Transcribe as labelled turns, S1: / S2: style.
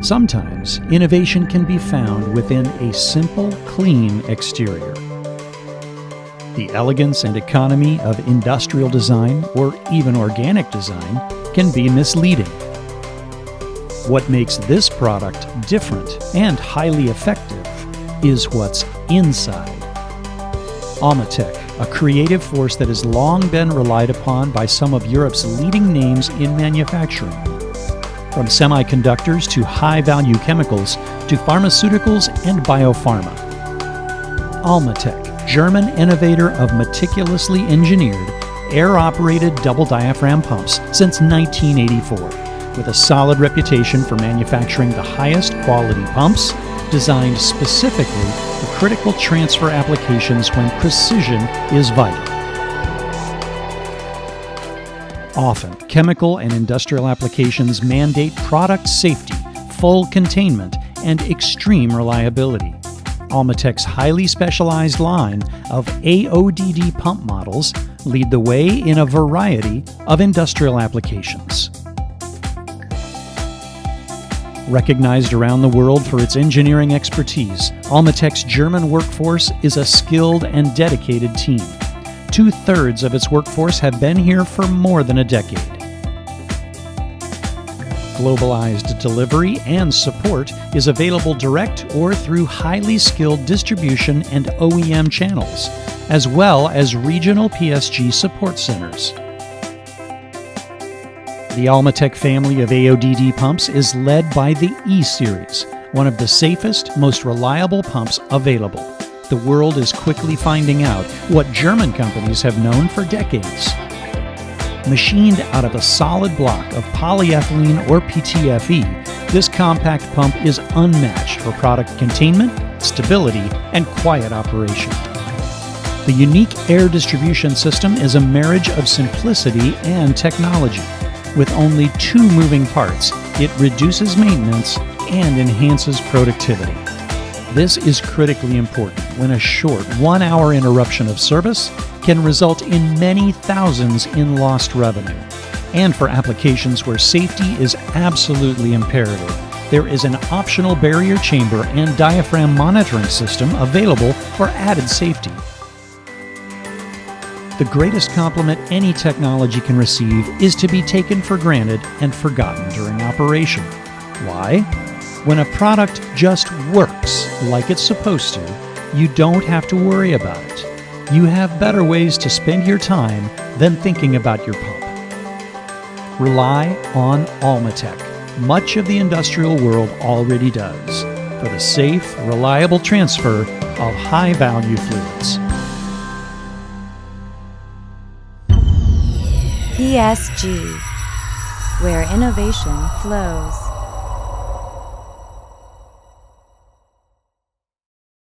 S1: Sometimes innovation can be found within a simple, clean exterior. The elegance and economy of industrial design, or even organic design, can be misleading. What makes this product different and highly effective is what's inside. ALMATEC, a creative force that has long been relied upon by some of Europe's leading names in manufacturing. From semiconductors to high-value chemicals to pharmaceuticals and biopharma. ALMATEC, German innovator of meticulously engineered, air-operated double-diaphragm pumps since 1984, with a solid reputation for manufacturing the highest quality pumps, designed specifically for critical transfer applications when precision is vital. Often, chemical and industrial applications mandate product safety, full containment, and extreme reliability. ALMATEC's highly specialized line of AODD pump models lead the way in a variety of industrial applications. Recognized around the world for its engineering expertise, ALMATEC's German workforce is a skilled and dedicated team. 2/3 of its workforce have been here for more than a decade. Globalized delivery and support is available direct or through highly skilled distribution and OEM channels, as well as regional PSG support centers. The ALMATEC family of AODD pumps is led by the E-Series, one of the safest, most reliable pumps available. The world is quickly finding out what German companies have known for decades. Machined out of a solid block of polyethylene or PTFE, this compact pump is unmatched for product containment, stability, and quiet operation. The unique air distribution system is a marriage of simplicity and technology. With only 2 moving parts, it reduces maintenance and enhances productivity. This is critically important when a short 1-hour interruption of service can result in many thousands in lost revenue. And for applications where safety is absolutely imperative, there is an optional barrier chamber and diaphragm monitoring system available for added safety. The greatest compliment any technology can receive is to be taken for granted and forgotten during operation. Why? When a product just works like it's supposed to, you don't have to worry about it. You have better ways to spend your time than thinking about your pump. Rely on ALMATEC. Much of the industrial world already does, for the safe, reliable transfer of high-value fluids.
S2: PSG, where innovation flows.